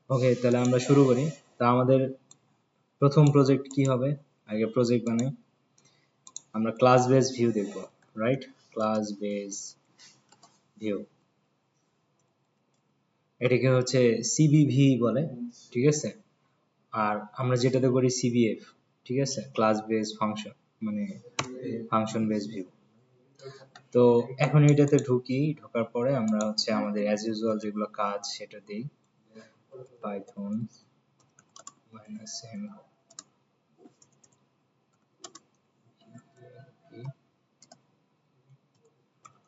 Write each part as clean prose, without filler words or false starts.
ওকে, তাহলে আমরা শুরু করি। তা আমাদের প্রথম প্রজেক্ট কি হবে? আগে প্রজেক্ট বানাই। আমরা ক্লাস বেস ভিউ দেখব, রাইট? ক্লাস বেস ভিউ, এটাকে হচ্ছে সিবিভি বলে, ঠিক আছে? আর আমরা যেটাতে করি সিবিএফ, ঠিক আছে? ক্লাস বেস ফাংশন, মানে ফাংশন বেস ভিউ। তো এখন এটাতে ঢুকি, ঢোকার পরে আমরা হচ্ছে আমাদের অ্যাজ ইউজুয়াল যেগুলো কাজ সেটা দিই। Python -m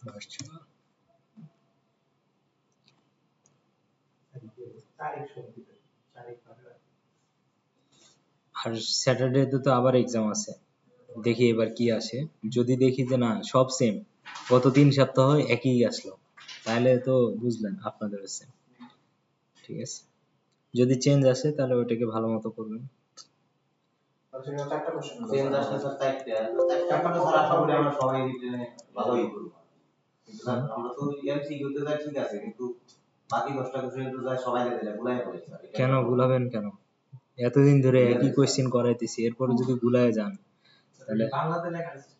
virtual। আর স্যাটারডেতে তো আবার এক্সাম আছে, দেখি এবার কি আসে। যদি দেখি যে না সব সেম, গত 3 সপ্তাহ একই আসলো, তাহলে তো বুঝলেন আপনাদের সেম, ঠিক আছে? যদি চেঞ্জ আসে তাহলে ওটাকে ভালো মতো করবেন। চেঞ্জ আসলে স্যার চারটা স্যার আশা করি আমরা সবাই ভালোই করবো। আমরা তো এমসিকিউতে যা ঠিক আছে, কিন্তু বাকি 10টা কোশ্চেন তো যা সবাই দিলে গুলাই পড়ে স্যার। কেন গুলাবেন কেন? এতদিন ধরে একই কোশ্চেন করাইতেছি, এরপরে যদি গুলায় যান তাহলে বাংলাতে লেখা আছে,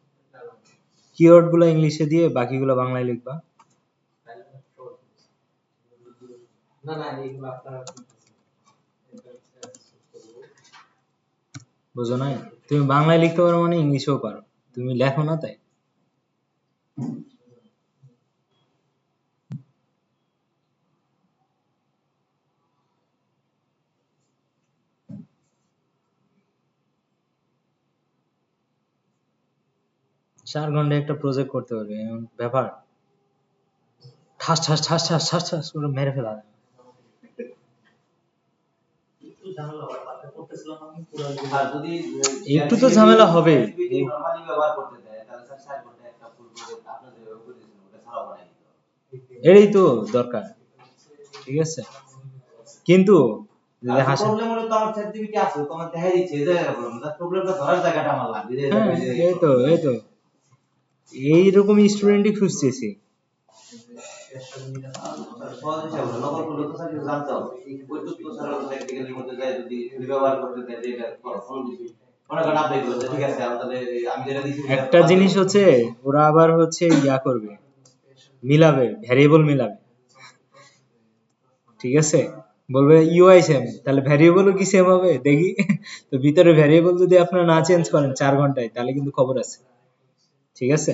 কিওয়ার্ড গুলো ইংলিশে দিয়ে বাকিগুলো বাংলায় লিখবা। না না এইগুলো আপনারা বুঝো নাই? তুমি বাংলায় লিখতে পারো মানে ইংলিশেও পারো, তুমি লেখো না তাই। 4 ঘন্টায় একটা প্রজেক্ট করতে পারবে এমন ব্যাপার? ঠাস ঠাস ঠাস ঠাস ঠাস ঠাস করে মেরে ফেলা যায়। আর যদি একটু তো ঝামেলা হবে। নরমালি ব্যবহার করতে দেয় তাহলে স্যার 4 ঘন্টায় একটা ফুল প্রজেক্ট আপনি যেভাবে করেছেন ওটা ছাড়াও বানাই দিতে হবে। এটাই তো দরকার, ঠিক আছে? কিন্তু যদি হাসা, প্রবলেম হলো তো আমার চ্যাটজিপিটি আছে, তো আমার দেখাই দিচ্ছে এই জায়গায় প্রবলেম, তার প্রবলেমটা ধরার জায়গাটা আমার লাগবে যে হ্যাঁ এই তো এইরকমই স্টুডেন্টই খুঁজতেছি। সহজ হিসাবে নকল করলে তো স্যার জানতে হবে ওই তথ্য স্যার প্র্যাকটিক্যালের মধ্যে যায় যদি ব্যবহার করতে দেয় যে এটা কোনো কিছু মনে করেন আপনি বলতে ঠিক আছে তাহলে আমি যেটা দিচ্ছি একটা জিনিস হচ্ছে ওরা আবার হচ্ছে ইয়া করবে, মিলাবে, ভ্যারিয়েবল মিলাবে, ঠিক আছে? বলবে ইউআই সেম, তাহলে ভ্যারিয়েবলও কি সেম হবে দেখি। তো ভিতরে ভ্যারিয়েবল যদি আপনারা না চেঞ্জ করেন 4 ঘন্টায় তাহলে কিন্তু খবর আছে, ঠিক আছে?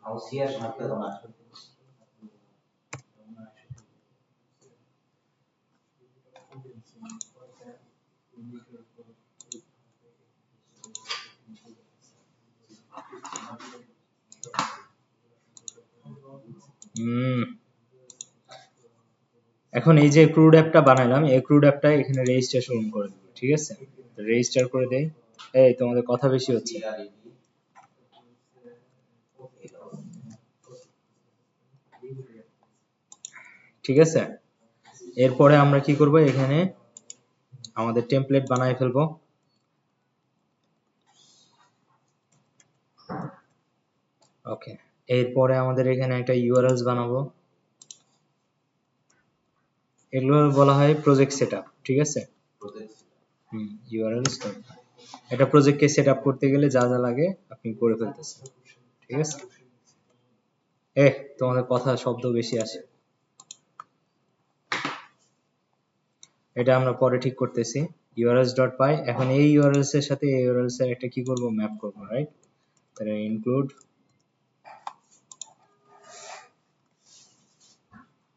হাউসিয়ার সাথে না এখন এই যে ক্রুড অ্যাপটা বানাইলাম, এই ক্রুড অ্যাপটা এখানে রেজিস্ট্রেশন করে দেব, ঠিক আছে? রেজিস্টার করে দেই। এই তোমাদের কথা বেশি হচ্ছে, ঠিক আছে? এরপরে আমরা কি করব, এখানে আমাদের টেমপ্লেট বানায় ফেলবো। ওকে, এরপরে আমাদের এখানে একটা ইউআরএলস বানাবো, এগুলো বলা হয় প্রজেক্ট সেটআপ, ঠিক আছে? ইউআরএলস এটা প্রজেক্টকে সেটআপ করতে গেলে যা যা লাগে আপনি করে ফেলতেছেন, ঠিক আছে? তোমাদের কথা শব্দ বেশি আসে, এটা আমরা পরে ঠিক করতেছি। urls.py, এখন এই urls এর সাথে এই urls এর একটা কি করব, ম্যাপ করব, রাইট? তাহলে ইনক্লুড,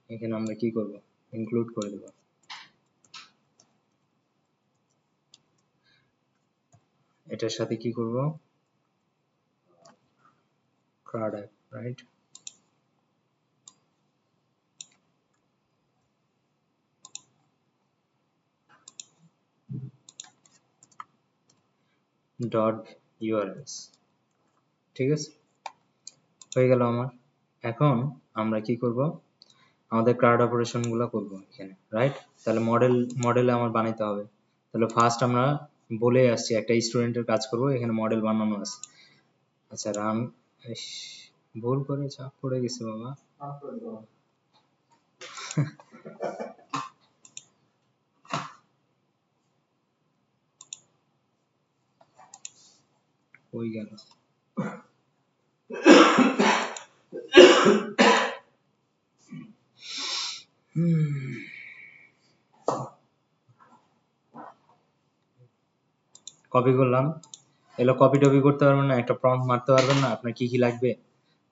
এখানে আমরা কি করব, ইনক্লুড করে দেব। এটার সাথে কি করব, CRUD app, right? Dot urls, ঠিক আছে? হয়ে গেল আমার। এখন আমরা কি করব, আমাদের ক্রাউড অপারেশন গুলো করব এখানে, রাইট? তাহলে মডেলে আমার বানাইতে হবে। তাহলে ফার্স্ট আমরা বলে আসছি একটা স্টুডেন্টের কাজ করব, এখানে মডেল বানানো আছে। আচ্ছা রান, ভুল করে চাপ পড়ে গেছে বাবা। কই গেল? কপি করলাম, এগুলো কপি টপি করতে পারবেন না, একটা প্রম্পট মারতে পারবেন না আপনার কি কি লাগবে।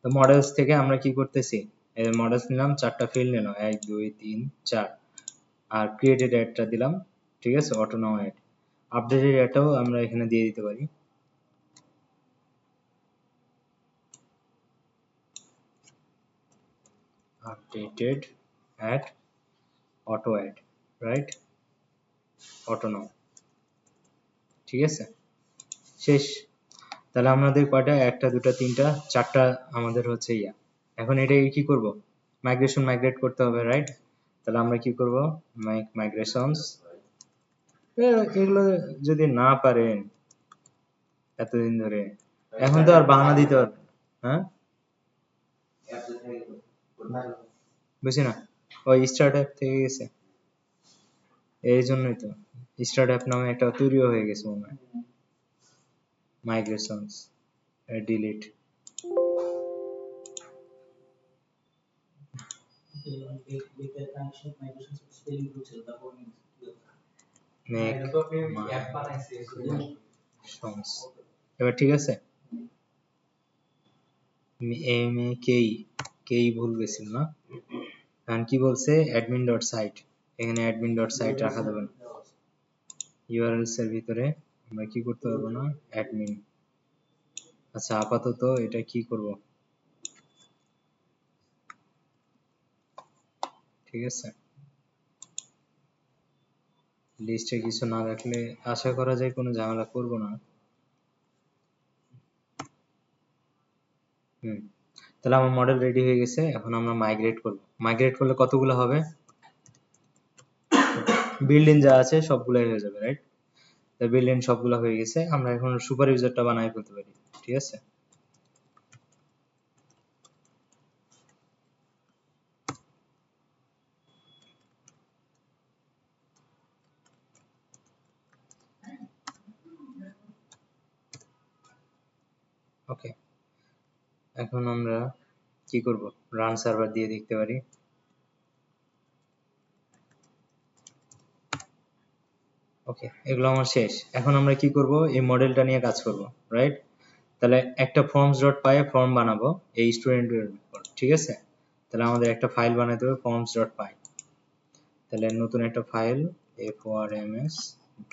তো মডেলস থেকে আমরা কি করতেছি, এই মডেলস নিলাম, 4টা ফিল্ড নিলাম, 1 2 3 4, আর ক্রিয়েটেড অ্যাডটা দিলাম, ঠিক আছে, অটো নাও অ্যাড। আপডেটেড অ্যাডটাও আমরা এখানে দিয়ে দিতে পারি। Updated add, auto add, right, auto now, ঠিক আছে, শেষ। তাহলে আমাদের কয়টা, 1টা 2টা 3টা 4টা আমাদের হচ্ছে ইয়া। এখন এটাকে কি করব, মাইগ্রেট করতে হবে, রাইট? তাহলে আমরা কি করব, মাইগ্রেশনস, এগুলো যদি না পারেন এতদিন ধরে, এখন তো আর বাহানা দিতে পারবেন না, হ্যাঁ বুঝি না, ওই স্টার্ট অ্যাপ থেকে গেছে, এই জন্যই তো স্টার্ট অ্যাপ নামে একটা তৈরিও হয়ে গেছে মনে হয়। মাইগ্রেশনস ডিলিট, এবার ঠিক আছে, এম এ কেই ভুল গেছিল না, এখন কি বলছে, অ্যাডমিন ডট সাইট, এখানে অ্যাডমিন ডট সাইট রাখা যাবে না, ইউআরএলস এর ভিতরে আমরা কি করতে পারবো না, অ্যাডমিন। আচ্ছা আপাতত এটা কি করব, ঠিক আছে, লিস্টে কিছু না রাখলে আশা করা যায় কোনো ঝামেলা করব না। তাহলে আমার মডেল রেডি হয়ে গেছে, এখন আমরা মাইগ্রেট করব। মাইগ্রেট করলে কতগুলো হবে, বিল্ডিং যা আছে সবগুলাই হয়ে যাবে, রাইট? তো বিল্ডিং সবগুলো হয়ে গেছে, আমরা এখন সুপার ইউজারটা বানাই ফেলতে পারি, ঠিক আছে। ওকে, এখন আমরা কি করব, রান সার্ভার দিয়ে দেখতে পারি। ওকে, এগুলো আমার শেষ। এখন আমরা কি করব, এই মডেলটা নিয়ে কাজ করব, রাইট? তাহলে একটা ফর্মস ডট পাই ফর্ম বানাবো এই স্টুডেন্টের উপর, ঠিক আছে। তাহলে আমাদের একটা ফাইল বানাতে হবে ফর্মস ডট পাই। তাহলে নতুন একটা ফাইল forms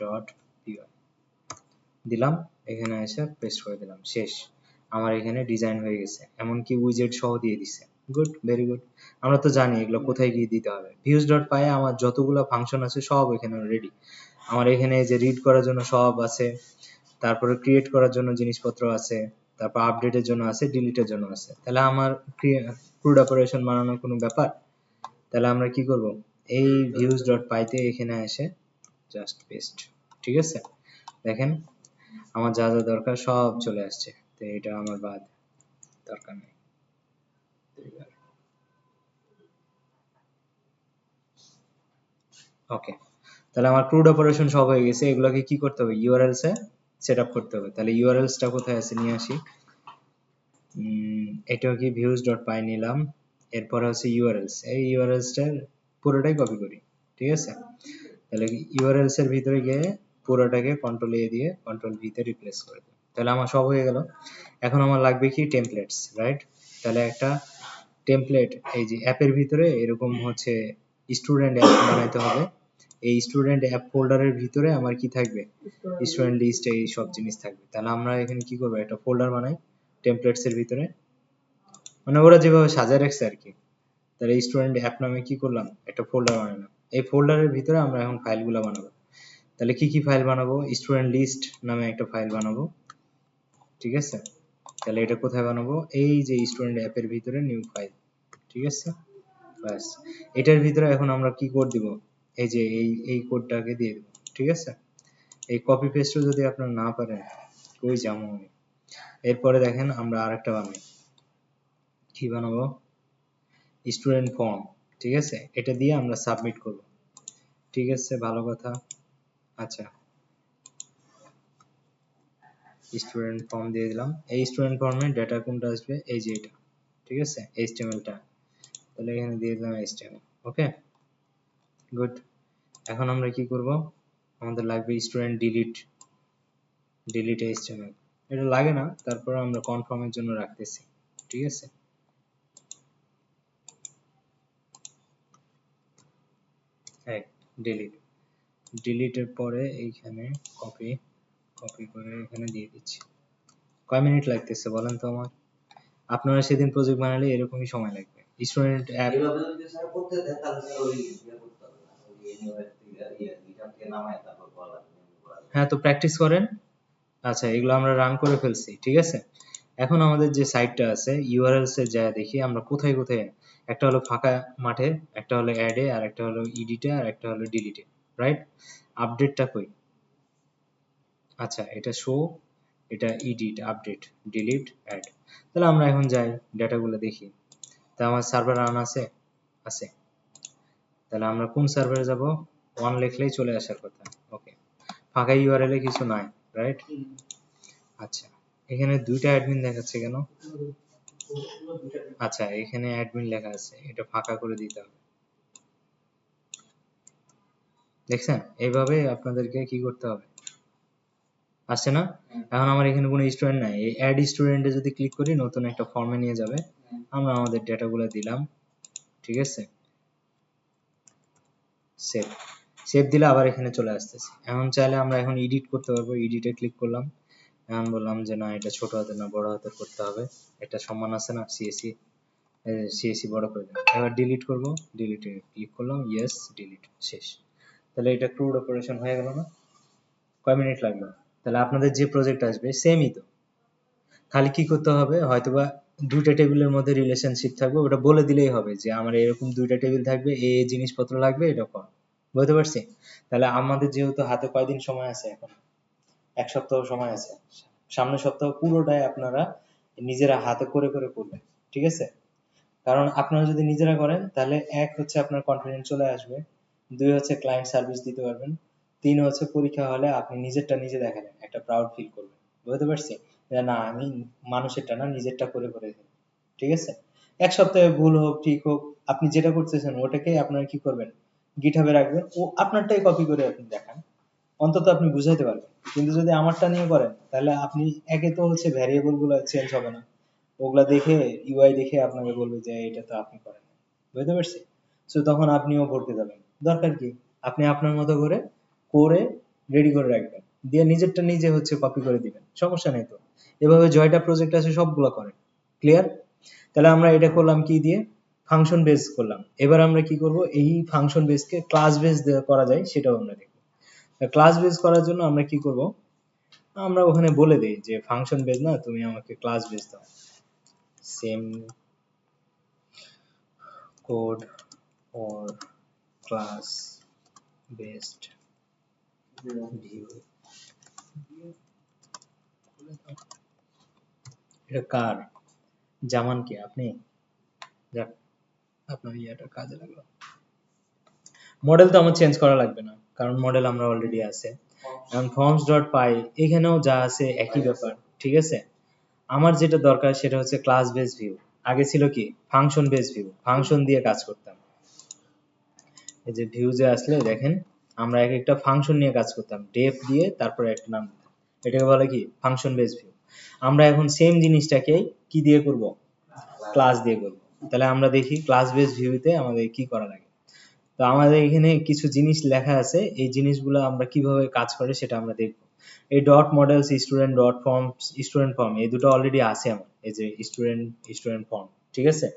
ডট py দিলাম, এখানে এসে পেস্ট করে দিলাম, শেষ। আমার এখানে ডিজাইন হয়ে গেছে, এমনকি উইজেট সহ দিয়ে দিছে। Good, very good. আমরা তো জানি এগুলো কোথায় গিয়ে দিতে হবে। ভিউজ ডট পাই আমার যতগুলো ফাংশন আছে সব এখানে রেডি। আমার এখানে যে রিড করার জন্য সব আছে, তারপরে ক্রিয়েট করার জন্য জিনিসপত্র আছে, তারপর আপডেটের জন্য আছে, ডিলিটের জন্য আছে। তাহলে আমার ক্রুড অপারেশন বানানোর কোনো ব্যাপার। তাহলে আমরা কি করব, এই ভিউজ ডট পাইতে এখানে এসে জাস্ট পেস্ট, ঠিক আছে। দেখেন আমার যা যা দরকার সব চলে আসছে, তো এটা আমার বাদ দরকার নেই। ওকে, তাহলে আমার ক্রুড অপারেশন সব হয়ে গেছে। এগুলোকে কি করতে হবে, ইউআরএলস এ সেট আপ করতে হবে। তাহলে ইউআরএলসটা কোথায় আছে নিয়ে আসি, এটাও কি ভিউজ ডট পাই নিলাম, এরপর হচ্ছে ইউআরএলস, এই ইউআরএলসটার পুরোটাই কপি করি, ঠিক আছে। তাহলে ইউআরএলস এর ভিতরে গিয়ে পুরোটাকে কন্ট্রোল এ দিয়ে কন্ট্রোল ভি তে রিপ্লেস করে দিই। তাহলে আমার সব হয়ে গেল। এখন আমার লাগবে কি, টেমপ্লেটস, রাইট? তাহলে একটা টেমপ্লেট, এই যে অ্যাপের ভিতরে এরকম হচ্ছে স্টুডেন্ট অ্যাপ বানাইতে হবে। এই স্টুডেন্ট অ্যাপ ফোল্ডারের ভিতরে আমার কি থাকবে, স্টুডেন্ট লিস্ট, এই সব জিনিস থাকবে। তাহলে আমরা এখানে কি করবো, একটা ফোল্ডার বানাই টেমপ্লেটস এর ভিতরে, মানে ওরা যেভাবে সাজায় রাখছে আর কি। তাহলে স্টুডেন্ট অ্যাপ নামে কি করলাম, একটা ফোল্ডার বানালাম। এই ফোল্ডারের ভিতরে আমরা এখন ফাইলগুলো বানাবো। তাহলে কি কি ফাইল বানাবো, স্টুডেন্ট লিস্ট নামে একটা ফাইল বানাবো, ঠিক আছে। তাহলে এটা কোথায় বানাবো, এই যে স্টুডেন্ট অ্যাপের ভিতরে নিউ ফাইল, ঠিক আছে, ব্যাস। এটার ভিতরে এখন আমরা কি কোড দিব, এই যে এই কোডটাকে দিয়ে দেব, ঠিক আছে। এই কপি পেস্টও যদি আপনারা না পারেন, কই যাবো আমি। এরপরে দেখেন আমরা আরেকটা বানাই, কি বানাবো, স্টুডেন্ট ফর্ম, ঠিক আছে, এটা দিয়ে আমরা সাবমিট করব, ঠিক আছে, ভালো কথা। আচ্ছা, স্টুডেন্ট ফর্ম দিয়ে দিলাম। এই স্টুডেন্ট ফর্মে ডেটা কোনটা আসবে, এই যে এটা, ঠিক আছে, এইচটিএমএলটা, তাহলে এখানে দিয়ে দিলাম এইচটিএমএল। ওকে, গুড। এখন আমরা কি করব, আমাদের লাগবে স্টুডেন্ট ডিলিট এইচটিএমএল। এটা লাগে না, তারপর আমরা কনফার্মের জন্য রাখতেছি, ঠিক আছে। হ্যাঁ, ডিলিটের পরে এইখানে কপি করে এখানে দিয়ে দিচ্ছি। কয় মিনিট লাগতেছে বলেন তো আমার, আপনারা সেদিন প্রজেক্ট বানালে এরকমই সময় লাগবে। স্টুডেন্ট অ্যাপ, এইভাবে যদি স্যার করতে দেন তাহলে স্যার ওই ইয়ে করতে হবে না, ওই ইউনিভার্সিটি থেকে নামায় তারপর করা লাগবে। হ্যাঁ তো প্র্যাকটিস করেন। আচ্ছা, এগুলো আমরা রান করে ফেলছি, ঠিক আছে। এখন আমাদের যে সাইটটা আছে, ইউআরএলস এর জায়গা দেখি আমরা কোথায় কোথায়, একটা হলো ফাঁকা মাঠে, একটা হলো অ্যাডে, আর একটা হলো ইডিটে, আর একটা হলো ডিলিটে, রাইট। আপডেটটা কই, আচ্ছা এটা শো, এটা এডিট, আপডেট, ডিলিট, অ্যাড। তাহলে আমরা এখন যাই ডেটাগুলো দেখি। তা আমার সার্ভার রান আছে, আছে। তাহলে আমরা কোন সার্ভারে যাব, ওয়ান লিখলেই চলে আসার কথা। ওকে, ফাঁকা ইউআরএল এ কিছু নাই, রাইট। আচ্ছা, এখানে দুইটা অ্যাডমিন দেখাচ্ছে কেন, আচ্ছা এখানে অ্যাডমিন লেখা আছে, এটা ফাঁকা করে দিতে হবে। দেখছেন, এইভাবে আপনাদেরকে কি করতে হবে, আসছে না। এখন আমার এখানে কোনো স্টুডেন্ট নাই, এই অ্যাড স্টুডেন্টে যদি ক্লিক করি নতুন একটা ফর্মে নিয়ে যাবে, আমরা আমাদের ডেটাগুলো দিলাম, ঠিক আছে, সেভ, সেভ দিলে আবার এখানে চলে আসতেছে। এখন চাইলে আমরা এখন এডিট করতে পারবো, এডিটে ক্লিক করলাম, এখন বললাম যে না এটা ছোট হাতের না বড় হাতের করতে হবে, এটা সম্মান আছে না, সিএসি বড় করে দিলাম। এবার ডিলিট করব, ডিলিটে ক্লিক করলাম, ইয়েস, ডিলিট, শেষ। তাহলে এটা ক্রুড অপারেশন হয়ে গেল না, কয় মিনিট লাগলো। তাহলে আপনাদের যে প্রজেক্ট আসবে সেমই তো, খালি কি করতে হবে, হয়তোবা দুইটা টেবিলের মধ্যে রিলেশনশিপ থাকবে, ওটা বলে দিলেই হবে যে আমার এরকম দুইটা টেবিল থাকবে, এই জিনিসপত্র লাগবে, এটা কর। বুঝতে পারছি। তাহলে আমাদের যেহেতু হাতে কয়দিন সময় আছে এখন, এক সপ্তাহ সময় আছে, সামনের সপ্তাহ পুরোটাই আপনারা নিজেরা হাতে করে করে করবেন, ঠিক আছে। কারণ আপনারা যদি নিজেরা করেন তাহলে এক হচ্ছে আপনার কনফিডেন্স চলে আসবে, দুই হচ্ছে ক্লায়েন্ট সার্ভিস দিতে পারবেন, তিন হচ্ছে পরীক্ষা হলে আপনি নিজেরটা নিজে দেখালেন, একটা প্রাউড ফিল করবেন। বুঝতে পারছি, যে না আমি মানুষেরটা না নিজেরটা করে করে দিই, ঠিক আছে। এক সপ্তাহে ভুল হোক ঠিক হোক, আপনি যেটা করতেছেন ওটাকেই আপনারা কি করবেন, গিটহাবে রাখবেন, ও আপনারটাই কপি করে আপনি দেখান, অন্তত আপনি বুঝাইতে পারবেন। কিন্তু যদি আমারটা নিয়ে করেন তাহলে আপনি, একে তো হচ্ছে ভ্যারিয়েবল গুলো চেঞ্জ হবে না, ওগুলা দেখে ইউআই দেখে আপনাকে বলবে যে এটা তো আপনি করেন না। বুঝতে পারছি। তো তখন আপনিও ভরতে যাবেন, দরকার কি, আপনি আপনার মতো করে করে রেডি করে রাখবেন, দিয়ে নিজেরটা নিজে হচ্ছে কপি করে দিবেন, সমস্যা নেই তো। এভাবে জয়টা প্রজেক্ট আছে সবগুলো করেন, ক্লিয়ার। তাহলে আমরা এটা করলাম কি দিয়ে, ফাংশন বেস করলাম। এবার আমরা কি করব, এই ফাংশন বেসকে ক্লাস বেস করা যায় সেটাও আমরা দেখব। ক্লাস বেস করার জন্য আমরা কি করব, আমরা ওখানে বলে দেই যে ফাংশন বেস না, তুমি আমাকে ক্লাস বেস দাও, same code or class based view। এটা কার, জামান কি আপনি, যাক আপনার ইয়াটা কাজে লাগলো। মডেল তো আমার চেঞ্জ করা লাগবে না, কারণ মডেল আমরা অলরেডি আছে। এখন forms ডট পাই, এখানেও যা আছে একই ব্যাপার, ঠিক আছে। আমার যেটা দরকার সেটা হচ্ছে ক্লাস বেস ভিউ, আগে ছিল কি ফাংশন বেস ভিউ, ফাংশন দিয়ে কাজ করতাম। এই যে ভিউ যে আসলে দেখেন, আমরা এক একটা ফাংশন নিয়ে কাজ করতাম, ডেফ দিয়ে তারপরে একটা নাম দিতাম, এটাকে বলে কি ফাংশন বেস ভিউ। আমরা এখন সেম জিনিসটাকে কি দিয়ে করব, ক্লাস দিয়ে করব। তাহলে আমরা দেখি ক্লাস বেস ভিউতে আমাদের কি করা লাগে। তো আমাদের এখানে কিছু জিনিস লেখা আছে, এই জিনিসগুলো আমরা কিভাবে কাজ করে সেটা আমরা দেখব। এই dot models student dot form, student form এই দুটো অলরেডি আছে আমার, এই যে স্টুডেন্ট ফর্ম, ঠিক আছে,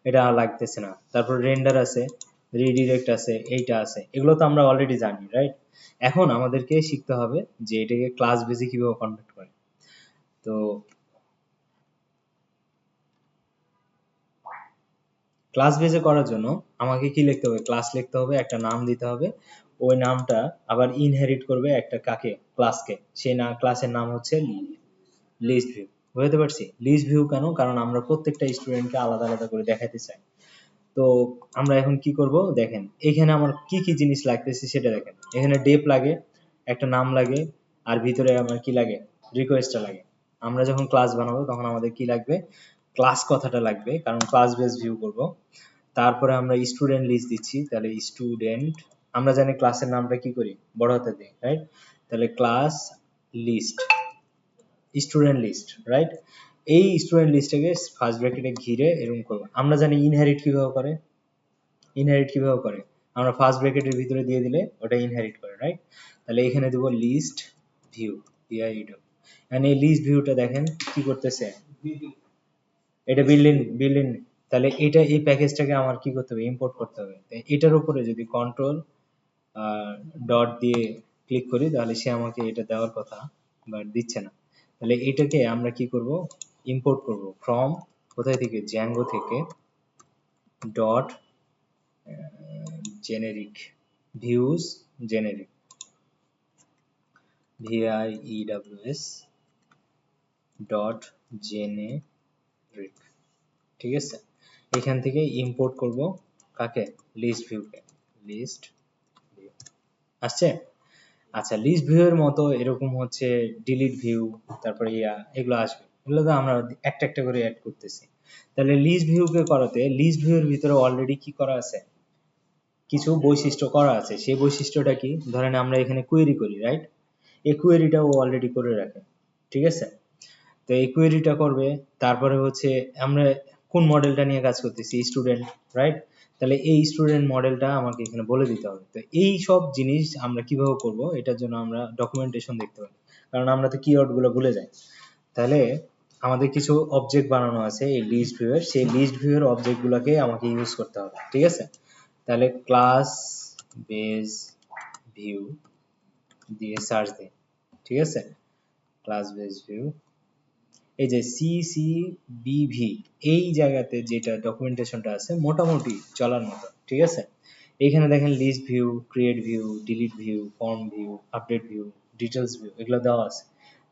এটা আর লাগতেছে না। তারপর রেন্ডার আছে, রিডিরেক্ট আছে, এইটা আছে, এগুলো তো আমরা অলরেডি জানি, রাইট। এখন আমাদেরকে শিখতে হবে যে এটাকে ক্লাস বেসে কিভাবে কনভার্ট করে। তো ক্লাস বেজে করার জন্য আমাকে কি লিখতে হবে, ক্লাস লিখতে হবে, একটা নাম দিতে হবে, ওই নামটা আবার ইনহেরিট করবে একটা কাকে, ক্লাসকে, সেই না ক্লাসের নাম হচ্ছে লিস্ট ভিউ। বুঝতে পারছি? লিস্ট ভিউ কেন, কারণ আমরা প্রত্যেকটা স্টুডেন্টকে আলাদা আলাদা করে দেখাতে চাই। তো আমরা এখন কি করব দেখেন, এখানে আমার কি কি জিনিস লাগতেছে সেটা দেখেন। এখানে ডেপ লাগে, একটা নাম লাগে, আর ভিতরে আমার কি লাগে, রিকোয়েস্টটা লাগে। আমরা যখন ক্লাস বানাবো তখন আমাদের কি লাগবে, ক্লাস কথাটা লাগবে, কারণ ক্লাস বেস ভিউ করব। তারপরে আমরা স্টুডেন্ট লিস্ট দিচ্ছি, তাহলে স্টুডেন্ট, আমরা জানি ক্লাসের নামটা কি করি, বড় হাতে দিই, রাইট? তাহলে class list, student list, right? এই স্টুডেন্ট লিস্টটাকে ফার্স্ট ব্র্যাকেটে ঘিরে এরকম করবো। আমরা জানি ইনহেরিট কিভাবে করে, ইনহেরিট কিভাবে করে, আমরা ফার্স্ট ব্র্যাকেটের ভিতরে দিয়ে দিলে ওটা ইনহেরিট করে, রাইট? তাহলে এখানে দেবো লিস্ট ভিউ, ভিআইডব্লিউ। এন্ড এই লিস্ট ভিউটা দেখেন কি করতেছে, এটা বিল্ডিং। তাহলে এটা, এই প্যাকেজটাকে আমার কি করতে হবে, ইম্পোর্ট করতে হবে। তাই এটার উপরে যদি কন্ট্রোল ডট দিয়ে ক্লিক করি তাহলে সে আমাকে এটা দেওয়ার কথা, বাট দিচ্ছে না। তাহলে এটাকে আমরা কি করব, ইম্পোর্ট করব ফ্রম, কোথায় থেকে, জ্যাঙ্গো থেকে, dot generic views, generic, V I E W S dot generic. ঠিক আছে? এখান থেকে ইম্পোর্ট করব কাকে, লিস্ট ভিউকে, লিস্ট ভিউ আসছে। আচ্ছা, লিস্ট ভিউ এর মতো এরকম হচ্ছে ডিলিট ভিউ, তারপরে এগুলো আসবে, এগুলো তো আমরা একটা একটা করে অ্যাড করতেছি। তাহলে লিস্ট ভিউকে করাতে, লিস্ট ভিউ এর ভিতরে অলরেডি কি করা আছে, কিছু বৈশিষ্ট্য করা আছে। সেই বৈশিষ্ট্যটা কি, ধরেন আমরা এখানে কোয়েরি করি, রাইট? এই কোয়েরিটাও অলরেডি করে রাখে, ঠিক আছে? তো এই কোয়েরিটা করবে, তারপরে হচ্ছে আমরা কোন মডেলটা নিয়ে কাজ করতেছি, স্টুডেন্ট, রাইট? তাহলে এই স্টুডেন্ট মডেলটা আমাকে এখানে বলে দিতে হবে। তো এই সব জিনিস আমরা কিভাবে করব, এটার জন্য আমরা ডকুমেন্টেশন দেখতে পারি, কারণ আমরা তো কিওয়ার্ড গুলো ভুলে যাই। তাহলে আমাদের কিছু অবজেক্ট বানানো আছে এই লিস্ট ভিউ এর, সেই লিস্ট ভিউ এর অবজেক্ট গুলোকে আমাকে ইউজ করতে হবে, ঠিক আছে? তাহলে ক্লাস বেস ভিউ দিয়ে সার্চ দিই, ঠিক আছে? ক্লাস বেস ভিউ, এই যে CCBV, এই জায়গাতে যেটা ডকুমেন্টেশনটা আছে মোটামুটি চলার মতো, ঠিক আছে? এইখানে দেখেন list view, create view, delete view, form view, update view, details view, এগুলো দেওয়া আছে।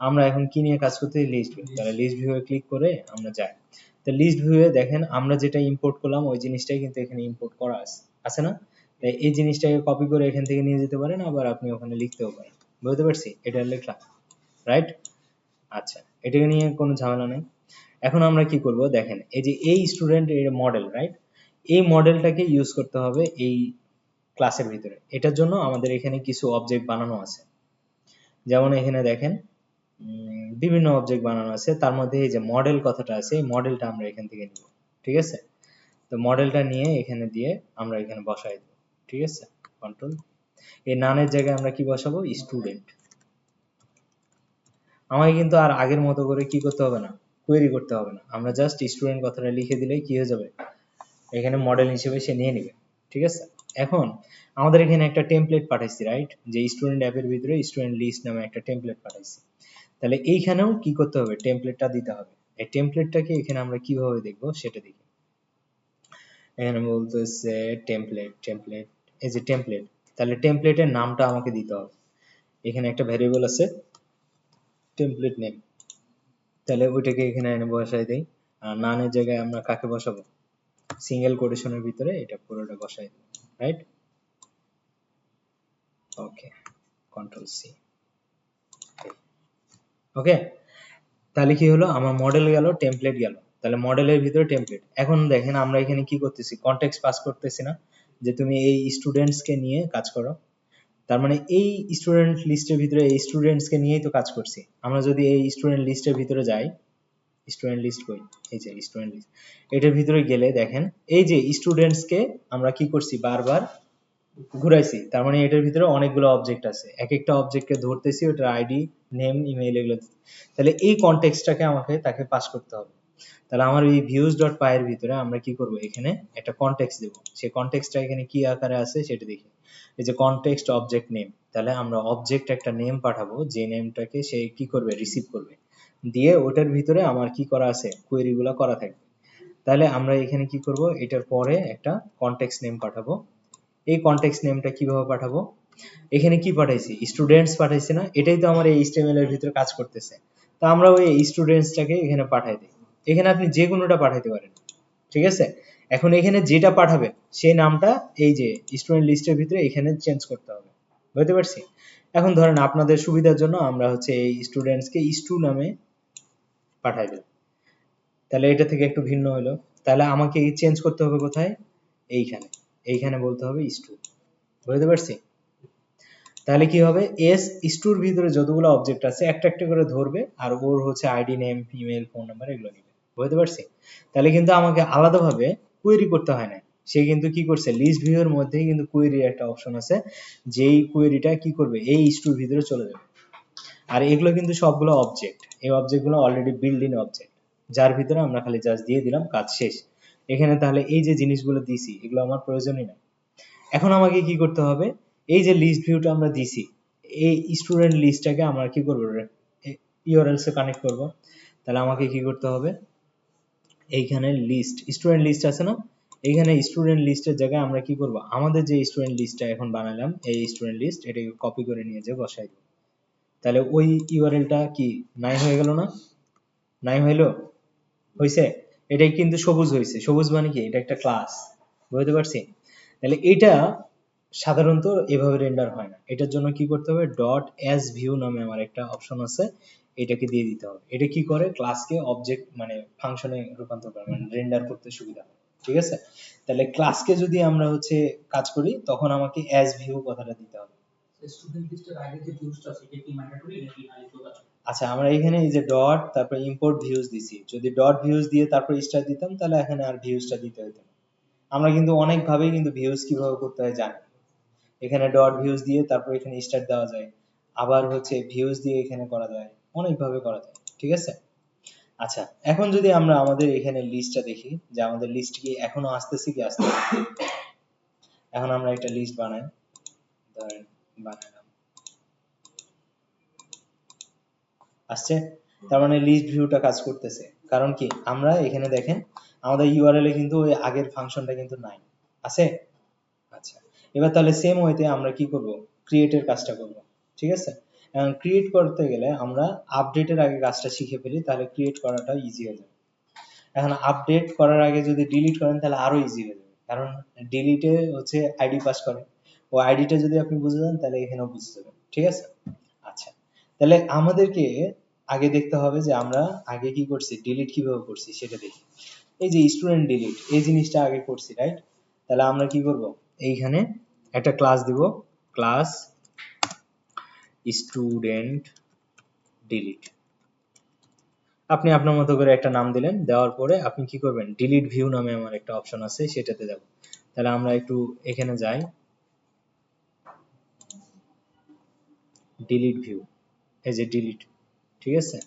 আমরা এখন কি নিয়ে কাজ করতে, লিস্ট ভিউ। তাহলে লিস্ট ভিউ এ ক্লিক করে আমরা যাই। তো লিস্ট ভিউ এ দেখেন আমরা যেটা ইম্পোর্ট করলাম ওই জিনিসটাই কিন্তু এখানে ইম্পোর্ট করা আছে, আছে না? তাই এই জিনিসটাকে কপি করে এখান থেকে নিয়ে যেতে পারেন, আবার আপনি ওখানে লিখতেও পারেন। বুঝতে পারছি? এটা লিখলাম, রাইট? আচ্ছা, এটাকে নিয়ে কোনো ঝামেলা নেই। এখন আমরা কি করব দেখেন, এই যে এই স্টুডেন্ট এর মডেল, রাইট? এই মডেলটাকে ইউজ করতে হবে এই ক্লাসের ভিতরে। এটার জন্য আমাদের এখানে কিছু অবজেক্ট বানানো আছে, যেমন এখানে দেখেন বিভিন্ন অবজেক্ট বানানো আছে। তার মধ্যে এই যে মডেল কথাটা আছে, এই মডেলটা আমরা এখান থেকে নিব, ঠিক আছে? তো মডেলটা নিয়ে এখানে দিয়ে আমরা এখানে বসাই দেব, ঠিক আছে? কন্ট্রোল, এই নানের জায়গায় আমরা কি বসাবো, স্টুডেন্ট। আমাকে কিন্তু আর আগের মতো করে কি করতে হবে না, কোয়েরি করতে হবে না। আমরা জাস্ট স্টুডেন্ট কথাটা লিখে দিলেই কি হয়ে যাবে, এখানে মডেল হিসেবে সে নিয়ে নেবে, ঠিক আছে? এখন আমাদের এখানে একটা টেমপ্লেট পাঠাইছি, রাইট? যে স্টুডেন্ট অ্যাপের ভিতরে স্টুডেন্ট লিস্ট নামে একটা টেমপ্লেট পাঠাইছি। তাহলে এইখানেও কি করতে হবে, টেমপ্লেটটা দিতে হবে। এই টেমপ্লেটটাকে এখানে আমরা কিভাবে দেখবো সেটা দেখি। এখানে বলতেছে টেমপ্লেট, টেমপ্লেট, এই যে টেমপ্লেট, তাহলে টেমপ্লেটের নামটা আমাকে দিতে হবে। এখানে একটা ভ্যারিয়েবল আছে টেমপ্লেট নেম, তাহলে ওইটাকে এখানে এনে বসাই দেই। আর নানের জায়গায় আমরা কাকে বসাবো, সিঙ্গেল কোটেশনের ভিতরে এটা পুরোটা বসাই দেব, রাইট? ওকে, কন্ট্রোল সি। ওকে, তাহলে কি হলো, আমার মডেল গেল, টেমপ্লেট গেল। তাহলে মডেলের ভিতরে টেমপ্লেট। এখন দেখেন আমরা এখানে কি করতেছি, কনটেক্সট পাস করতেছি না, যে তুমি এই স্টুডেন্টস কে নিয়ে কাজ করো। তার মানে এই স্টুডেন্ট লিস্টের ভিতরে এই স্টুডেন্টস কে নিয়েই তো কাজ করছি। আমরা যদি এই স্টুডেন্ট লিস্টের ভিতরে যাই, স্টুডেন্ট লিস্ট কই, এই যে স্টুডেন্ট লিস্ট, এটার ভিতরে গেলে দেখেন এই যে স্টুডেন্টস কে আমরা কি করছি, বারবার ঘুরাইছি। তার মানে এটার ভিতরে অনেকগুলো অবজেক্ট আছে, এক একটা অবজেক্টকে ধরতেছি, ওটার আইডি, নেম, ইমেইল এগুলো। তাহলে এই কনটেক্সটটাকে আমাকে তাকে পাস করতে হবে। তাহলে আমার এই ভিউজ ডট পাই এর ভিতরে আমরা কি করব, এখানে একটা কনটেক্সট দেব। সেই কনটেক্সটটা এখানে কি আকারে আছে সেটা দেখি। এই যে কনটেক্সট অবজেক্ট নেম, তাহলে আমরা অবজেক্ট একটা নেম পাঠাবো, যে নেমটাকে সে কি করবে, রিসিভ করবে। দিয়ে ওটার ভিতরে আমার কি করা আছে, কোয়েরি গুলা করা থাকবে। তাহলে আমরা এখানে কি করব, এটার পরে একটা কনটেক্সট নেম পাঠাবো। এই কনটেক্সট নেমটা কিভাবে পাঠাবো, এখানে কি পাঠাইছি, স্টুডেন্টস পাঠাইছি না, এটাই তো আমার এই HTML এর ভিতরে কাজ করতেছে। তো আমরা ওই স্টুডেন্টসটাকে এখানে পাঠাই দিই। এখানে আপনি যে কোনোটা পাঠাইতে পারেন, ঠিক আছে। এখন এখানে যেটা পাঠাবেন সেই নামটা এই যে স্টুডেন্ট লিস্টের ভিতরে এখানে চেঞ্জ করতে হবে, বুঝতে পারছি। এখন ধরেন আপনাদের সুবিধার জন্য আমরা হচ্ছে এই স্টুডেন্টসকে স্টু নামে পাঠাই দিলাম। তাহলে এটা থেকে একটু ভিন্ন হলো। তাহলে আমাকে চেঞ্জ করতে হবে কোথায়, এইখানে, এইখানে বলতে হবে স্টু, বুঝতে পারছি। তাহলে কি হবে, এস স্টুর ভিতরে যতগুলো অবজেক্ট আছে একটা একটা করে ধরবে, আর ওর হচ্ছে ID, name, email, phone number এগুলো নেবে, বুঝতে পারছি। তাহলে কিন্তু আমাকে আলাদাভাবে কোয়েরি করতে হয় না। সে কিন্তু কি করছে, লিস্ট ভিউ এর মধ্যেই কিন্তু কোয়েরি একটা অপশন আছে, যেই কোয়েরিটা কি করবে এই স্টুর ভিতরে চলে যাবে। আর এগুলো কিন্তু সবগুলো অবজেক্ট, এই অবজেক্টগুলো অলরেডি বিল্ড ইন অবজেক্ট, যার ভিতরে আমরা খালি জাস্ট দিয়ে দিলাম, কাজ শেষ। এখানে তাহলে এই যে জিনিসগুলো দিছি এগুলো আমার প্রয়োজনই নাই। এখন আমাকে কি করতে হবে, এই যে লিস্ট ভিউটা আমরা দিছি, এই স্টুডেন্ট লিস্টটাকে আমরা কি করব, ইউআরএলস এ কানেক্ট করব। তাহলে আমাকে কি করতে হবে, এইখানে লিস্ট স্টুডেন্ট লিস্ট আছে না, এইখানে স্টুডেন্ট লিস্টের জায়গায় আমরা কি করব, আমাদের যে স্টুডেন্ট লিস্টটা এখন বানালাম এই স্টুডেন্ট লিস্ট, এটাকে কপি করে নিয়ে যে বসাই দেব। তাহলে ওই ইউআরএলটা কি নাই হয়ে গেল না, নাই হইলো, হইছে। এটাই কিন্তু সবুজ হয়েছে, সবুজ মানে কি, এটা একটা ক্লাস, বুঝতে পারছি। তাহলে এটা সাধারণত এভাবে রেন্ডার হয় না, এটার জন্য কি করতে হবে, ডট এস ভিউ নামে আমার একটা অপশন আছে, এটাকে দিয়ে দিতে হবে। এটা কি করে, ক্লাসকে অবজেক্ট মানে ফাংশনে রূপান্তর করে, মানে রেন্ডার করতে সুবিধা হয়, ঠিক আছে। তাহলে ক্লাসকে যদি আমরা হচ্ছে কাজ করি তখন আমাকে এস ভিউ কথাটা দিতে হবে। স্টুডেন্ট লিস্টের আগে যে ভিউজটা আছে এটা কি ম্যান্ডেটরি নাকি আলাদা কাজ? আচ্ছা, আমরা এখানে এই যে ডট তারপর ইম্পোর্ট ভিউজ দিছি, যদি ডট ভিউজ দিয়ে তারপর স্টার দিতাম তাহলে এখানে আর ভিউজটা দিতে হতো না। আমরা কিন্তু অনেক ভাবেই কিন্তু ভিউজ কিভাবে করতে হয় জানি। এখানে ডট ভিউজ দিয়ে তারপর এখানে স্টার দেওয়া যায়, আবার হচ্ছে ভিউজ দিয়ে এখানে করা যায়, অনেক ভাবে করা যায়, ঠিক আছে। আচ্ছা, এখন যদি আমরা আমাদের এখানে লিস্টটা দেখি যে আমাদের লিস্ট কি এখনো আসতেছে কি আসছে। এখন আমরা একটা লিস্ট বানাই, ধরেন বানালাম, আসছে। তার মানে লিস্ট ভিউটা কাজ করতেছে, কারণ কি আমরা এখানে দেখেন আমাদের ইউআরএল এ কিন্তু ওই আগের ফাংশনটা কিন্তু নাই, আছে। আচ্ছা, এবার তাহলে সেম ওয়েতে আমরা কি করব, ক্রিয়েটের কাজটা করব, ঠিক আছে। এখন ক্রিয়েট করতে গেলে আমরা আপডেটের আগে কাজটা শিখে ফেলি, তাহলে ক্রিয়েট করাটা ইজি হয়ে যাবে। এখন আপডেট করার আগে যদি ডিলিট করেন তাহলে আরো ইজি হয়ে যাবে, কারণ ডিলিটে হচ্ছে আইডি পাস করে, ও আইডিটা যদি আপনি বুঝে যান তাহলে এখানেও বুঝে যাবেন, ঠিক আছে। আচ্ছা, তাহলে আমাদেরকে আগে দেখতে হবে যে আমরা আগে কি করছি, ডিলিট কিভাবে করছি সেটা দেখি। এই যে স্টুডেন্ট ডিলিট এই জিনিসটা আগে করছি, রাইট। তাহলে আমরা কি করব, এইখানে একটা ক্লাস দিব, ক্লাস স্টুডেন্ট ডিলিট। আপনি আপনার মতো করে একটা নাম দিলেন, দেওয়ার পরে আপনি কি করবেন, ডিলিট ভিউ নামে আমার একটা অপশন আছে সেটাতে যাব। তাহলে আমরা একটু এখানে যাই, ডিলিট ভিউ, এই যে ডিলিট, ঠিক আছে।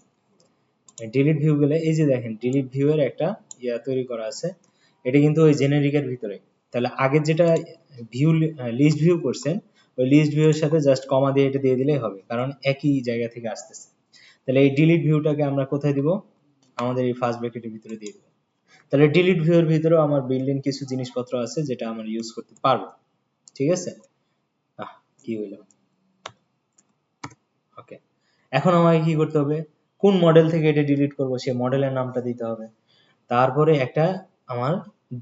ডিলিট ভিউ গেলে এই যে দেখেন ডিলিট ভিউ এর একটা তৈরি করা আছে, এটা কিন্তু ওই জেনারিকের ভিতরে। তাহলে আগের যেটা ভিউ লিস্ট ভিউ করছেন, ওই লিস্ট ভিউ এর সাথে জাস্ট কমা দিয়ে এটা দিয়ে দিলেই হবে, কারণ একই জায়গা থেকে আসতেছে। তাহলে এই ডিলিট ভিউটাকে আমরা কোথায় দিব, আমাদের এই ফার্স্ট ব্র্যাকেটের ভিতরে দিয়ে দেব। তাহলে ডিলিট ভিউ এর ভিতরেও আমার বিল্ড ইন কিছু জিনিসপত্র আছে যেটা আমরা ইউজ করতে পারবো, ঠিক আছে। কি হইলো, ওকে। এখন আমাকে কি করতে হবে, কোন মডেল থেকে এটা ডিলিট করব সেই মডেলের নামটা দিতে হবে। তারপরে একটা আমার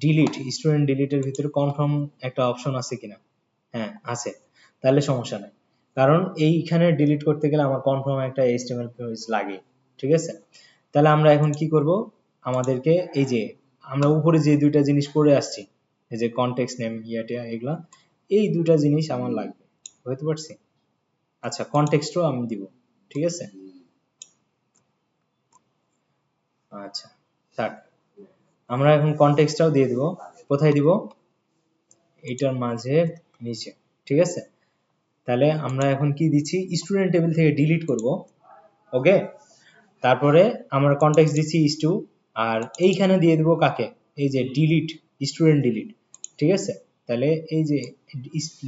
ডিলিট স্টুডেন্ট ডিলিটের ভিতরে কনফার্ম একটা অপশন আছে কিনা, হ্যাঁ আছে, তাহলে সমস্যা নাই। কারণ এইখানে ডিলিট করতে গেলে আমার কনফার্ম একটা এইচটিএমএল পেজ লাগে, ঠিক আছে। তাহলে আমরা এখন কি করব, আমাদেরকে এই যে আমরা উপরে যে দুইটা জিনিস পড়ে আসছি, এই যে কনটেক্সট নেম ইয়াটা এগুলা, এই দুইটা জিনিস আমার লাগবে, বুঝতে পারছি। আচ্ছা, কনটেক্সটও আমি দিব, ঠিক আছে। আচ্ছা, থাক, আমরা এখন কনটেক্সটটাও দিয়ে দিব। কোথায় দিব, এইটার মাঝে, নিচে, ঠিক আছে। তাহলে আমরা এখন কি দিচ্ছি, স্টুডেন্ট টেবিল থেকে ডিলিট করব, ওকে। তারপরে আমরা কনটেক্সট দিচ্ছি স্টু, আর এইখানে দিয়ে দিব কাকে, এই যে ডিলিট, স্টুডেন্ট ডিলিট, ঠিক আছে। তাহলে এই যে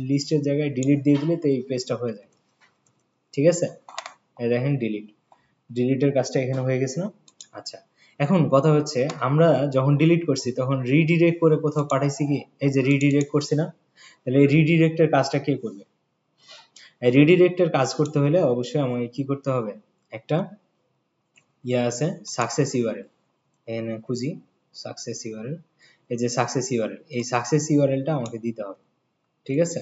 লিস্টের জায়গায় ডিলিট দিয়ে দিলে তো এই পেজটা হয়ে যায়, ঠিক আছে। এই দেখেন ডিলিট, ডিলিটের কাজটা এখানে হয়ে গেছে না। আচ্ছা, এখন কথা হচ্ছে আমরা যখন ডিলিট করছি তখন রিডিরেক্ট করে কোথাও পাঠাইছি কি? এই যে রিডিরেক্ট করছি না, তাহলে এই রিডিরেক্টের কাজটা কে করবে? এই রিডিরেক্টের কাজ করতে হলে অবশ্যই আমাকে কি করতে হবে, একটা ইয়া আছে সাকসেস ইউআরএল, এখানে খুঁজি সাকসেস ইউআরএল, এই যে সাকসেস ইউআরএল, এই সাকসেস ইউআরএলটা আমাকে দিতে হবে, ঠিক আছে?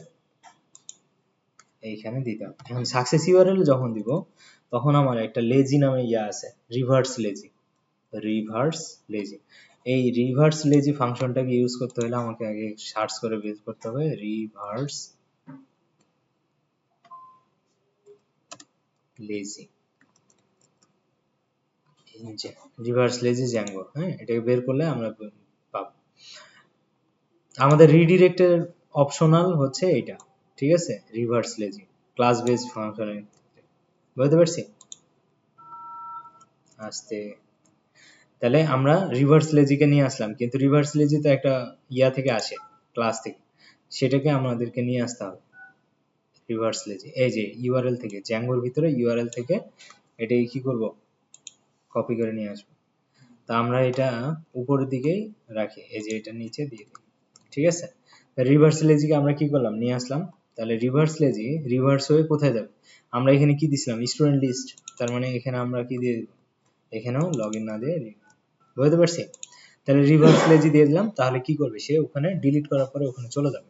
এইখানে দিতে হবে। এখন সাকসেস ইউআরএল যখন দিব তখন আমার একটা লেজি নামে ইয়া আছে, রিভার্স লেজি, রিভার্স লেজি। এই রিভার্স লেজি ফাংশনটাকে ইউজ করতে হলে আমাকে আগে সার্চ করে বের করতে হবে reverse lazy, reverse lazy Django. হ্যাঁ, এটাকে বের করলে আমরা পাবো। আমাদের রিডিরেক্টের অপশনাল হচ্ছে এটা, ঠিক আছে? রিভার্স লেজি ক্লাস বেস ফাংশনের, বুঝতে পারছি? আস্তে, তাহলে আমরা রিভার্স লেজিকে নিয়ে আসলাম, কিন্তু রিভার্স লেজি তো একটা ইয়া থেকে আসে, ক্লাস থেকে, সেটাকে আমাদেরকে নিয়ে আসতে হবে রিভার্স লেজি। এই যে ইউআরএল থেকে, জ্যাঙ্গোর ভিতরে ইউআরএল থেকে এটাই কি করব, কপি করে নিয়ে আসবো। তা আমরা এটা উপরের দিকেই রাখি, এই যে এটা নিচে দিয়ে দিই, ঠিক আছে? রিভার্স লেজিকে আমরা কি করলাম, নিয়ে আসলাম। তাহলে রিভার্স লেজি রিভার্স হয়ে কোথায় যাবে? আমরা এখানে কি দিছিলাম, স্টুডেন্ট লিস্ট, তার মানে এখানে আমরা কি দিয়ে দিব, এখানেও লগইন না দিয়ে, বুঝতে পারছি? তাহলে রিভার্স লেজি দিয়ে দিলাম, তাহলে কি করবে সে, ওখানে ডিলিট করার পরে ওখানে চলে যাবে।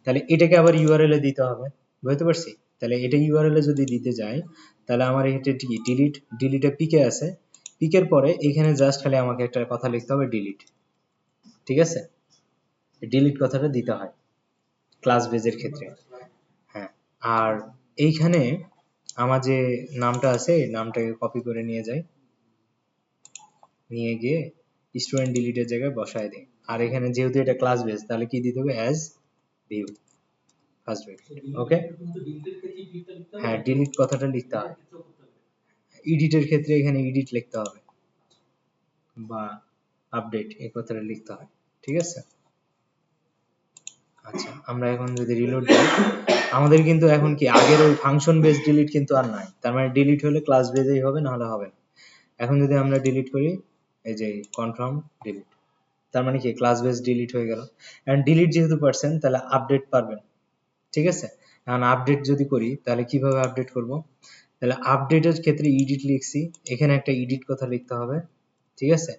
তাহলে এটাকে আবার ইউআরএল এ দিতে হবে, বুঝতে পারছি? তাহলে এটা ইউআরএল এ যদি দিতে যাই, তাহলে আমার এটা কি ডিলিট, ডিলিটে পিকে আছে, পিকের পরে এখানে জাস্ট খালি আমাকে একটা কথা লিখতে হবে ডিলিট, ঠিক আছে? ডিলিট কথাটা দিতে হয় ক্লাস বেজের ক্ষেত্রে। হ্যাঁ, আর এইখানে আমার যে নামটা আছে এই নামটাকে কপি করে নিয়ে যাই, নিয়ে গিয়ে স্টুডেন্ট ডিলিটের জায়গায় বসায় দিই। আর এখানে যেহেতু এটা ক্লাস বেস, তাহলে কি দিতে হবে, অ্যাজ ভিউ ফার্স্ট ব্র্যাকেট, ওকে? হ্যাঁ, ডিলিট কথাটা লিখতে হবে, এডিটের ক্ষেত্রে এখানে এডিট লিখতে হবে, বা আপডেট এই কথাটা লিখতে হয়, ঠিক আছে? আচ্ছা, আমরা এখন যদি রিলোড দিই, আমাদের কিন্তু এখন কি আগের ওই ফাংশন বেস ডিলিট কিন্তু আর নাই, তার মানে ডিলিট হলে ক্লাস বেজেই হবে, না হলে হবে না। এখন যদি আমরা ডিলিট করি, এই যে কনফার্ম ডিলিট, তার মানে কি ক্লাস বেস ডিলিট হয়ে গেল। এন্ড ডিলিট যেহেতু পারছেন, তাহলে আপডেট পারবেন, ঠিক আছে? এখন আপডেট যদি করি, তাহলে কিভাবে আপডেট করব? তাহলে আপডেটের ক্ষেত্রে এডিট লিখছি, এখানে একটা এডিট কথা লিখতে হবে, ঠিক আছে?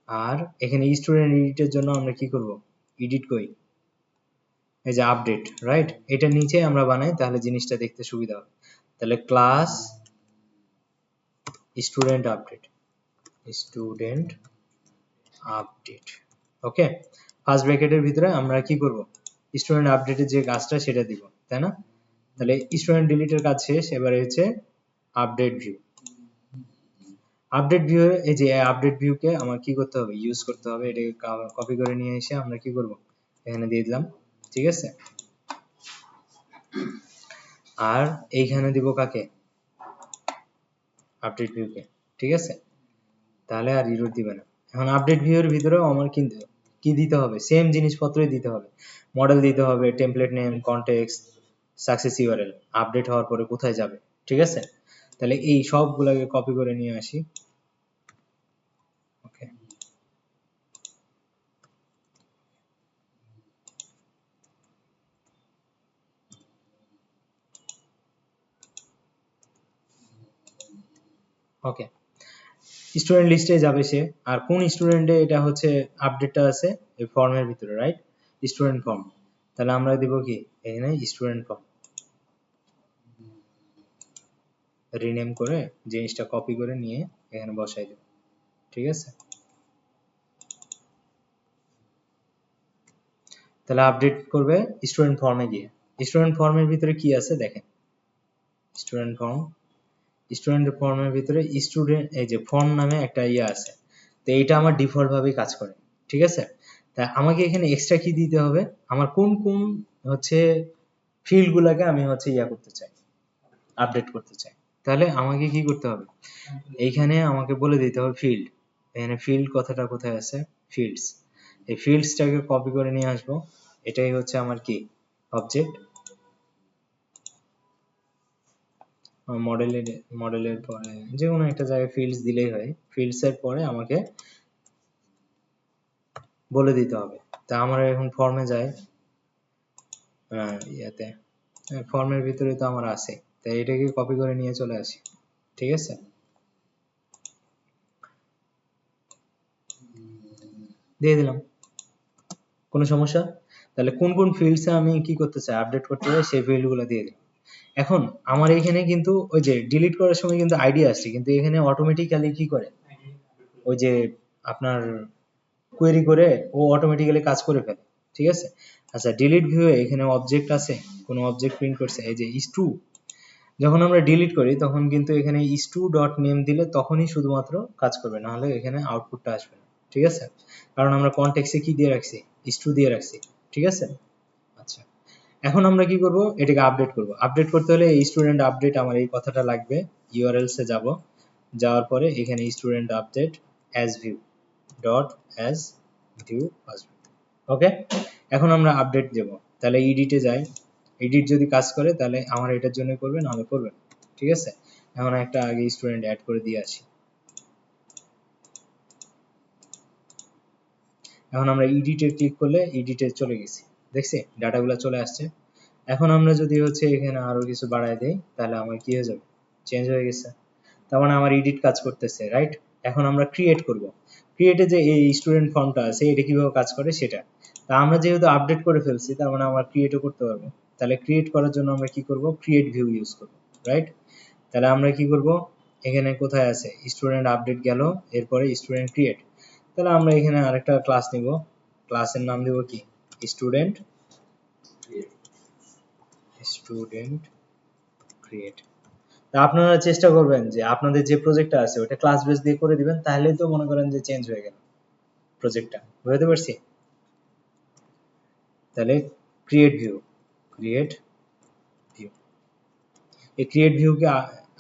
আর এখানে স্টুডেন্ট এডিটের জন্য আমরা কি করব, এডিট করি, এই যে আপডেট, রাইট? এটা নিচে আমরা বানাই, তাহলে জিনিসটা দেখতে সুবিধা হবে। তাহলে class student update, student update, okay? First ব্র্যাকেটের ভিতরে আমরা কি করব, স্টুডেন্ট আপডেটের যে কাজটা সেটা দিব, তাই না? তাহলে স্টুডেন্ট ডিলিটের কাজ শেষ, এবারে হচ্ছে আপডেট ভিউ। আপডেট ভিউ, এই যে আপডেট ভিউকে আমার কি করতে হবে, ইউজ করতে হবে। এটাকে কপি করে নিয়ে এসে আমরা কি করব, এখানে দিয়ে দিলাম, ঠিক আছে? আর এইখানে দিব কাকে, আপডেট ভিউকে, ঠিক আছে? তাহলে আর ইরর দিবে না। এখন আপডেট ভিউর ভিতরেও আমার কিন্তু কি দিতে হবে, সেম জিনিসপত্রই দিতে হবে, মডেল দিতে হবে, template name, context, success URL, update হওয়ার পরে কোথায় যাবে, ঠিক আছে? তাহলে এই সবগুলোকে কপি করে নিয়ে আসি, ওকে? ওকে, স্টুডেন্ট লিস্টে যাবে সে, আর কোন স্টুডেন্টে এটা হচ্ছে আপডেটটা আছে, এই ফর্মের ভিতরে, রাইট? স্টুডেন্ট ফর্ম, তাহলে আমরা দিব কি, এখানে স্টুডেন্ট ফর্ম রিনেম করে জিনিসটা কপি করে নিয়ে এখানে বসাই দেব, ঠিক আছে? তাহলে আপডেট করবে স্টুডেন্ট ফর্মে গিয়ে। স্টুডেন্ট ফর্মের ভিতরে কি আছে দেখেন, স্টুডেন্ট ফর্ম, স্টুডেন্ট ফর্মের ভিতরে স্টুডেন্ট, এই যে ফর্ম নামে একটা ইয়ে আছে, তো এইটা আমার ডিফল্ট ভাবেই কাজ করে, ঠিক আছে? তা আমাকে এখানে এক্সট্রা কি দিতে হবে, আমার কোন কোন হচ্ছে ফিল্ড গুলাকে আমি হচ্ছে ইয়া করতে চাই, আপডেট করতে চাই। তাহলে আমাকে কি করতে হবে, এইখানে আমাকে বলে দিতে হবে ফিল্ড, এখানে ফিল্ড কথাটা কোথায় আছে, ফিল্ডস, এই ফিল্ডসটাকে কপি করে নিয়ে আসবো, এটাই হচ্ছে আমার কি, অবজেক্ট। মডেলের পরে যে কোনো একটা জায়গায় ফিল্ডস দিলেই হয়, ফিল্ডস এর পরে আমাকে বলে দিতে হবে। তা আমরা এখন ফর্মে যাই, ইয়াতে ফর্মের ভিতরে তো আমার আছে, তাই এটাকে কপি করে নিয়ে চলে আসি, ঠিক আছে। দিয়ে দিলাম, কোনো সমস্যা? তাহলে কোন কোন ফিল্ডসে আমি কি করতে চাই, আপডেট করতে চাই, সেই ফিল্ডগুলো দিয়ে দিলাম। এখন আমার এখানে কিন্তু ওই যে ডিলিট করার সময় কিন্তু আইডি আসছে, কিন্তু এখানে অটোমেটিক্যালি কি করে, ওই যে আপনার কোয়েরি করে ও অটোমেটিক্যালি কাজ করে ফেলে, ঠিক আছে। আচ্ছা, ডিলিট ভিউয়ে এখানে অবজেক্ট আছে, কোনো অবজেক্ট প্রিন্ট করছে, এই যে is2, যখন আমরা ডিলিট করি তখন কিন্তু এখানে is2 ডট নেম দিলে তখনই শুধুমাত্র কাজ করবে, না হলে এখানে আউটপুটটা আসবে না, ঠিক আছে। কারণ আমরা কনটেক্সটে কি দিয়ে রাখছি, is2 দিয়ে রাখছি, ঠিক আছে। আচ্ছা, এখন আমরা কি করব, এটাকে আপডেট করব। আপডেট করতে হলে এই স্টুডেন্ট আপডেট আমার এই কথাটা লাগবে, ইউআরএলস এ যাব, যাওয়ার পরে এখানে student update as view dot as view আসবে, ওকে। এখন আমরা আপডেট দেব, তাহলে এডিটে যাই, এডিট যদি কাজ করে তাহলে আমার এটার জন্য করবে, না হলে করবে না, ঠিক আছে। এখন একটা আগে স্টুডেন্ট অ্যাড করে দিয়ে আসি। এখন আমরা এডিটে ক্লিক করলে এডিটে চলে গেছি, দেখছি ডাটাগুলো চলে আসছে। এখন আমরা যদি হচ্ছে এখানে আরো কিছু বাড়ায় দেই তাহলে আমার কি হয়ে যাবে, চেঞ্জ হয়ে গেছে, তার মানে আমার এডিট কাজ করতেছে, রাইট। এখন আমরা ক্রিয়েট করব, ক্রিয়েটে যে এই স্টুডেন্ট ফর্মটা আছে এটা কিভাবে কাজ করে সেটা, তা আমরা যেহেতু আপডেট করে ফেলছি তার মানে আমরা ক্রিয়েটও করতে পারবো। তাহলে ক্রিয়েট করার জন্য আমরা কি করব, ক্রিয়েট ভিউ ইউজ করব, রাইট। তাহলে আমরা কি করব, এখানে কোথায় আছে স্টুডেন্ট আপডেট গেল, এরপরে স্টুডেন্ট ক্রিয়েট, তাহলে আমরা এখানে আরেকটা ক্লাস নিব, ক্লাসের নাম দেব কি, স্টুডেন্ট ক্রিয়েট। তা আপনারা চেষ্টা করবেন যে আপনাদের যে প্রজেক্টটা আছে ওটা ক্লাস বেস দিয়ে করে দিবেন, তাহলেই তো মনে করেন যে চেঞ্জ হয়ে গেল প্রজেক্টটা, বুঝতে পারছি। তাহলে ক্রিয়েট ভিউ, ক্রিয়েট ভিউ, এই ক্রিয়েট ভিউকে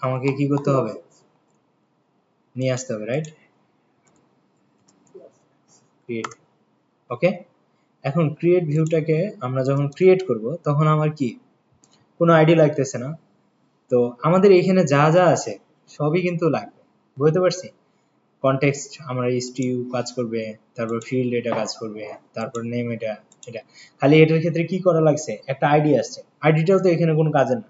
আমাকে কি করতে হবে, নিয়ে আসতে হবে, রাইট। ক্রিয়েট, ওকে। এখন ক্রিয়েট ভিউটাকে আমরা যখন ক্রিয়েট করব তখন আমার কি কোনো আইডি লাগতেছে না, তো আমাদের এখানে যা যা আছে সবই কিন্তু লাগবে, বুঝতে পারছি। কনটেক্সট আমরা স্টিউ কাজ করবে, তারপর ফিল্ড এটা কাজ করবে, তারপর নেম এটা, এটা খালি এটার ক্ষেত্রে কি করা লাগছে, একটা আইডি আসছে, আইডিটাও তো এখানে কোনো কাজের না,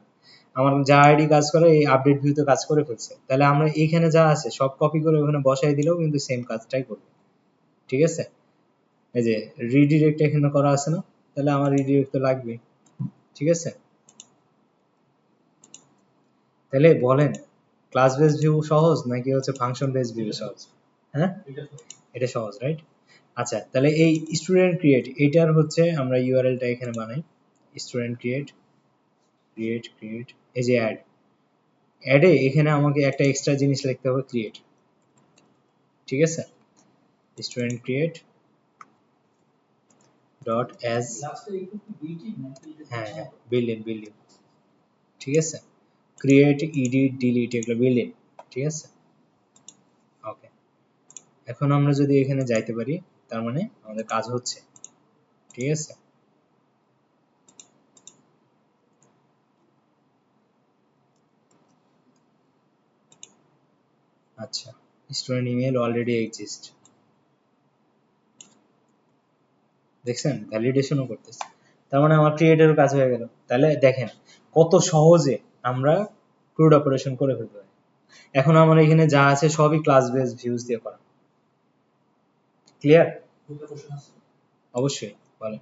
আমার যা আইডি কাজ করে এই আপডেট ভিউতে কাজ করে ফেলছে, তাহলে আমরা এখানে যা আছে সব কপি করে ওখানে বসাই দিলেও কিন্তু সেম কাজটাই করবে, ঠিক আছে। এই যে রিডিরেক্ট এখানে করা আছে না, তাহলে আমার রিডিরেক্ট তো লাগবে, ঠিক আছে। তাহলে বলেন ক্লাস বেস ভিউ সহজ নাকি হচ্ছে ফাংশন বেস ভিউ সহজ? হ্যাঁ, এটা সহজ, রাইট। আচ্ছা, তাহলে এই স্টুডেন্ট ক্রিয়েট এটার হচ্ছে আমরা ইউআরএলটা এখানে বানাই, স্টুডেন্ট ক্রিয়েট ক্রিয়েট ক্রিয়েট, এই যে অ্যাড, অ্যাডে এখানে আমাকে একটা এক্সট্রা জিনিস লিখতে হবে, ক্রিয়েট, ঠিক আছে। স্টুডেন্ট ক্রিয়েট ডট অ্যাজ, হ্যাঁ হ্যাঁ বিল্ডিং, ঠিক আছে। ক্রিয়েট এডিট ডিলিট এগুলো বিল্ডিং, ঠিক আছে, ওকে। এখন আমরা যদি এখানে যাইতে পারি তার মানে আমাদের কাজ হচ্ছে, ঠিক আছে। আচ্ছা, স্টুডেন্ট ইমেল অলরেডি এক্সিস্ট, দেখছেন ভ্যালিডেশনও করতেছে, তার মানে আমার ক্রিয়েটের কাজ হয়ে গেল। তাহলে দেখেন কত সহজে আমরা ক্রুড অপারেশন করে ফেলতে পারি। এখন আমার এখানে যা আছে সবই ক্লাস বেস ভিউজ দিয়ে করা, ক্লিয়ার? অবশ্যই বলেন।